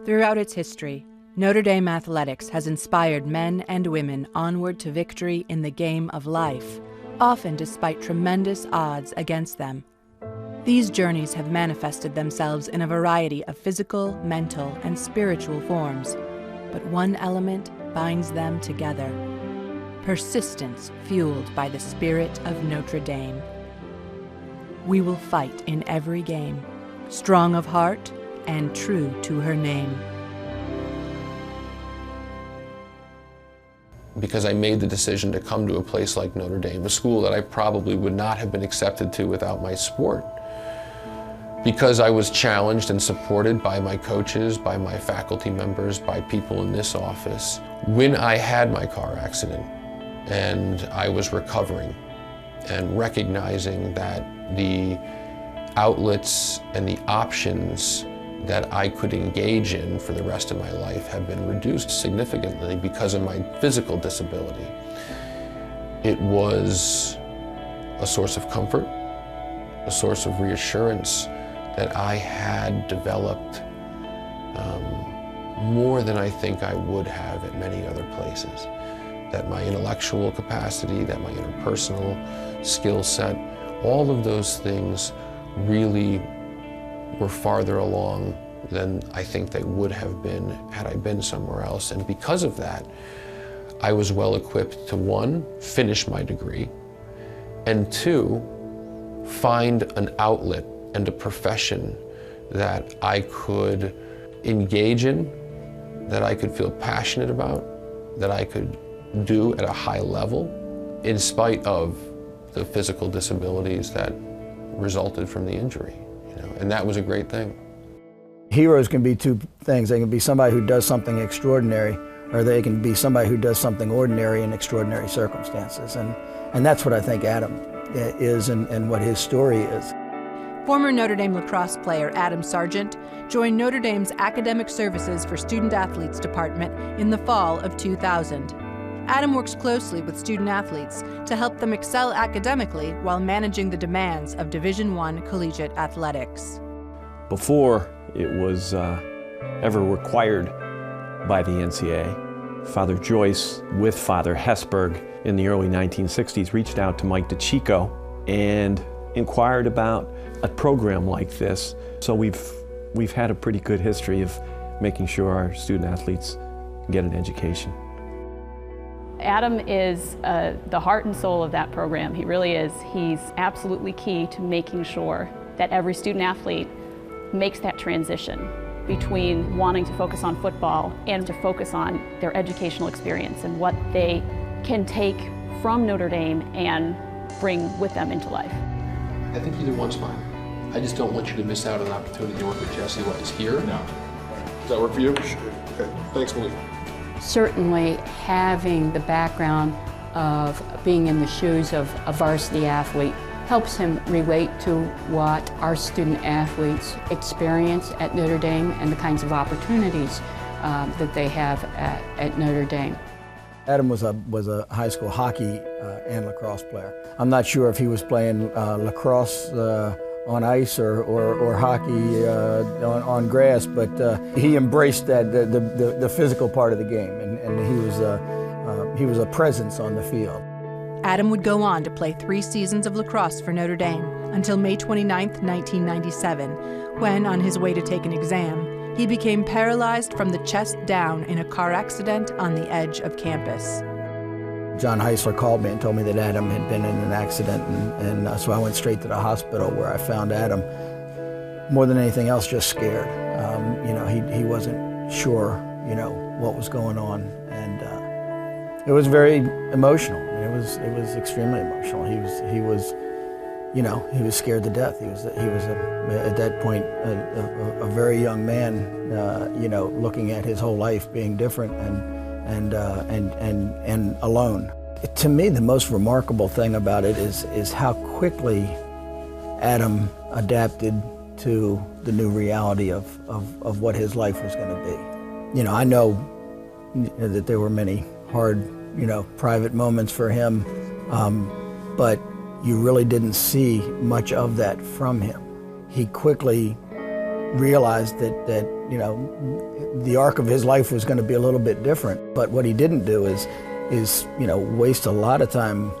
Throughout its history, Notre Dame athletics has inspired men and women onward to victory in the game of life, often despite tremendous odds against them. These journeys have manifested themselves in a variety of physical, mental, and spiritual forms, but one element binds them together: persistence fueled by the spirit of Notre Dame. We will fight in every game, strong of heart and true to her name. Because I made the decision to come to a place like Notre Dame, a school that I probably would not have been accepted to without my sport. Because I was challenged and supported by my coaches, by my faculty members, by people in this office. When I had my car accident and I was recovering and recognizing that the outlets and the options that I could engage in for the rest of my life have been reduced significantly because of my physical disability, it was a source of comfort, a source of reassurance that I had developed more than I think I would have at many other places. That my intellectual capacity, that my interpersonal skill set, all of those things really were farther along than I think they would have been had I been somewhere else. And because of that, I was well equipped to, one, finish my degree, and two, find an outlet and a profession that I could engage in, that I could feel passionate about, that I could do at a high level, in spite of the physical disabilities that resulted from the injury. And that was a great thing. Heroes can be two things. They can be somebody who does something extraordinary, or they can be somebody who does something ordinary in extraordinary circumstances. And that's what I think Adam is and what his story is. Former Notre Dame lacrosse player Adam Sargent joined Notre Dame's Academic Services for Student Athletes Department in the fall of 2000. Adam works closely with student athletes to help them excel academically while managing the demands of Division I collegiate athletics. Before it was ever required by the NCAA, Father Joyce with Father Hesburgh in the early 1960s reached out to Mike DeCicco and inquired about a program like this. So we've had a pretty good history of making sure our student athletes get an education. Adam is the heart and soul of that program. He really is. He's absolutely key to making sure that every student athlete makes that transition between wanting to focus on football and to focus on their educational experience and what they can take from Notre Dame and bring with them into life. I think either one's fine. I just don't want you to miss out on an opportunity to work with Jesse while he's here. No. Does that work for you? Sure. Okay. Thanks, Malik. Certainly having the background of being in the shoes of a varsity athlete helps him relate to what our student athletes experience at Notre Dame and the kinds of opportunities that they have at Notre Dame. Adam was a high school hockey and lacrosse player. I'm not sure if he was playing lacrosse on ice or hockey on grass, but he embraced that the physical part of the game, and he was a presence on the field. Adam would go on to play 3 seasons of lacrosse for Notre Dame until May 29, 1997, when, on his way to take an exam, he became paralyzed from the chest down in a car accident on the edge of campus. John Heisler called me and told me that Adam had been in an accident, and so I went straight to the hospital where I found Adam, more than anything else, just scared. He wasn't sure, what was going on, and it was very emotional. It was extremely emotional. He was scared to death. He was at that point a very young man, looking at his whole life being different and alone. To me, the most remarkable thing about it is how quickly Adam adapted to the new reality of what his life was going to be. I know that there were many hard, private moments for him, but you really didn't see much of that from him. He quickly realized that you know, the arc of his life was going to be a little bit different. But what he didn't do is you know, waste a lot of time,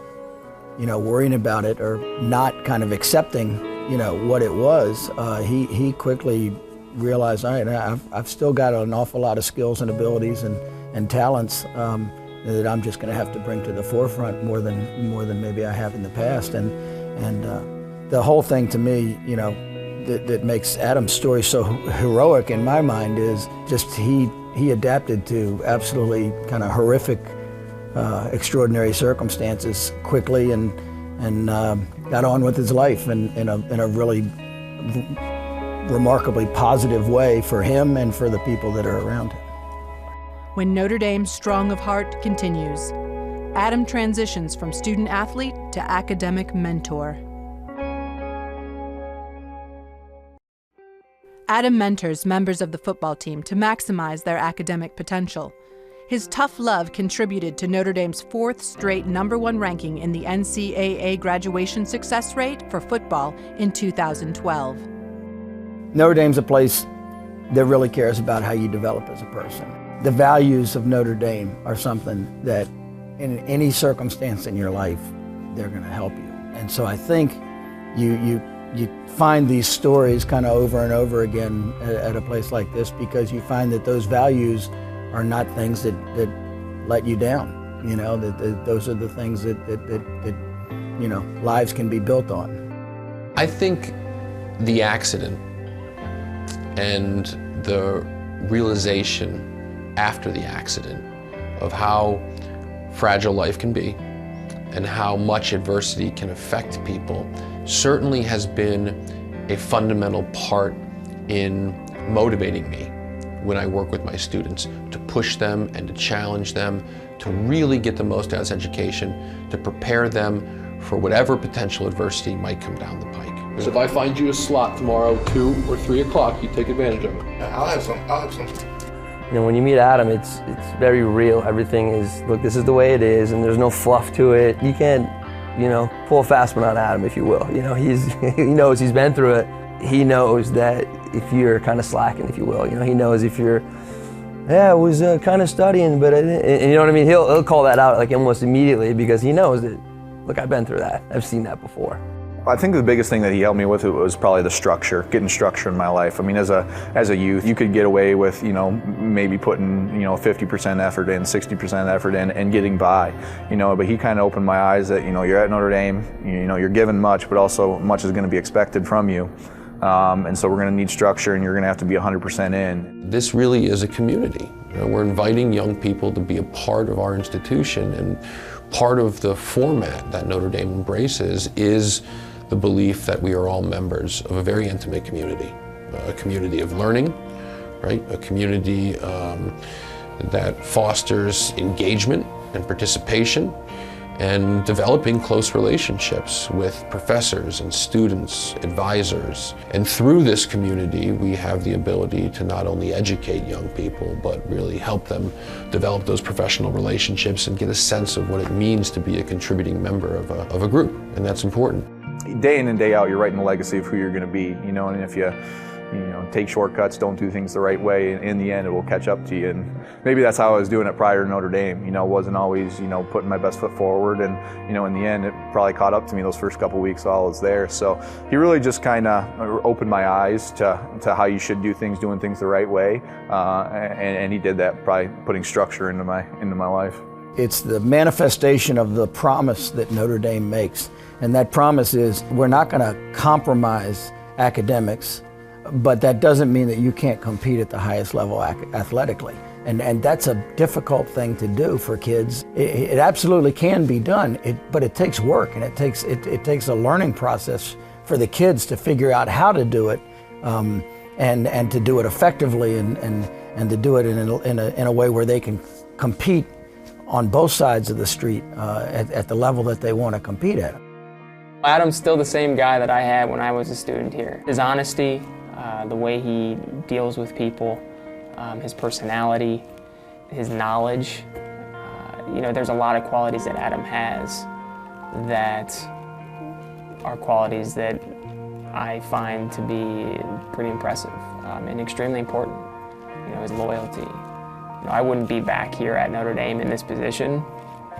you know, worrying about it or not kind of accepting, you know, what it was. He quickly realized, all right, I've still got an awful lot of skills and abilities and talents that I'm just going to have to bring to the forefront more than maybe I have in the past. And the whole thing to me, you know, that makes Adam's story so heroic in my mind is just he adapted to absolutely kind of horrific, extraordinary circumstances quickly and got on with his life in a really remarkably positive way for him and for the people that are around him. When Notre Dame's Strong of Heart continues, Adam transitions from student athlete to academic mentor. Adam mentors members of the football team to maximize their academic potential. His tough love contributed to Notre Dame's 4th straight #1 ranking in the NCAA graduation success rate for football in 2012. Notre Dame's a place that really cares about how you develop as a person. The values of Notre Dame are something that in any circumstance in your life, they're going to help you. And so I think you find these stories kind of over and over again at a place like this because you find that those values are not things that let you down. You know, that those are the things that you know, lives can be built on. I think the accident and the realization after the accident of how fragile life can be and how much adversity can affect people certainly has been a fundamental part in motivating me when I work with my students, to push them and to challenge them, to really get the most out of this education, to prepare them for whatever potential adversity might come down the pike. So if I find you a slot tomorrow, 2 or 3 o'clock, you take advantage of it. I'll have some. You know, when you meet Adam, it's very real. Everything is, look, this is the way it is, and there's no fluff to it. You can't, you know, pull a fast one on Adam, if you will. You know, he knows, he's been through it. He knows that if you're kind of slacking, if you will. You know, he knows if you're, yeah, I was kind of studying, but I didn't, and you know what I mean? He'll call that out like almost immediately because he knows that, look, I've been through that. I've seen that before. I think the biggest thing that he helped me with was probably the structure, getting structure in my life. I mean, as a youth, you could get away with, you know, maybe putting, you know, 50% effort in, 60% effort in, and getting by, you know. But he kind of opened my eyes that, you know, you're at Notre Dame, you know, you're given much, but also much is going to be expected from you. And so we're going to need structure, and you're going to have to be 100% in. This really is a community. You know, we're inviting young people to be a part of our institution, and part of the format that Notre Dame embraces is the belief that we are all members of a very intimate community, a community of learning, right? A community that fosters engagement and participation and developing close relationships with professors and students, advisors. And through this community, we have the ability to not only educate young people, but really help them develop those professional relationships and get a sense of what it means to be a contributing member of a group, and that's important. Day in and day out, you're writing the legacy of who you're going to be, you know, and if you take shortcuts, don't do things the right way, in the end it will catch up to you. And maybe that's how I was doing it prior to Notre Dame, you know, wasn't always, you know, putting my best foot forward, and, you know, in the end it probably caught up to me those first couple weeks while I was there. So he really just kind of opened my eyes to how you should do things, doing things the right way, and he did that by putting structure into my life. It's the manifestation of the promise that Notre Dame makes. And that promise is, we're not going to compromise academics, but that doesn't mean that you can't compete at the highest level athletically. And that's a difficult thing to do for kids. It absolutely can be done, but it takes work, and it takes a learning process for the kids to figure out how to do it, and to do it effectively, and to do it in a way where they can compete on both sides of the street at the level that they want to compete at. Adam's still the same guy that I had when I was a student here. His honesty, the way he deals with people, his personality, his knowledge. You know, there's a lot of qualities that Adam has that are qualities that I find to be pretty impressive. and extremely important. You know, his loyalty. You know, I wouldn't be back here at Notre Dame in this position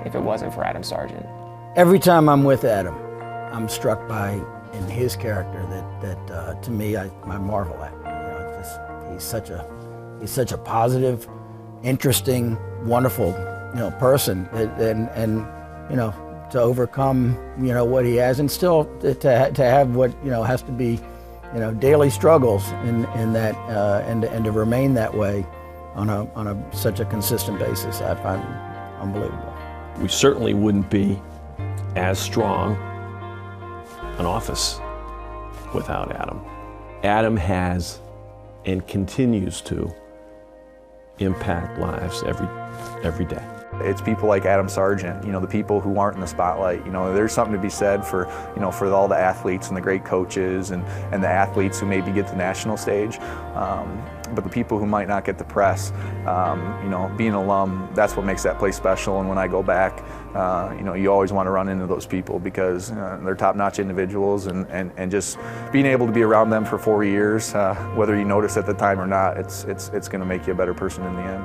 if it wasn't for Adam Sargent. Every time I'm with Adam, I'm struck by in his character that to me I marvel at. You know, it's just, he's such a positive, interesting, wonderful, you know, person, and you know, to overcome, you know, what he has, and still to have what, you know, has to be, you know, daily struggles in that, and to remain that way on such a consistent basis, I find unbelievable. We certainly wouldn't be as strong an office without Adam. Adam has and continues to impact lives every day. It's people like Adam Sargent, you know, the people who aren't in the spotlight. You know, there's something to be said for, you know, for all the athletes and the great coaches and the athletes who maybe get the national stage. But the people who might not get the press, you know, being an alum, that's what makes that place special. And when I go back, you know, you always want to run into those people because they're top-notch individuals, and just being able to be around them for 4 years, whether you notice at the time or not, it's going to make you a better person in the end.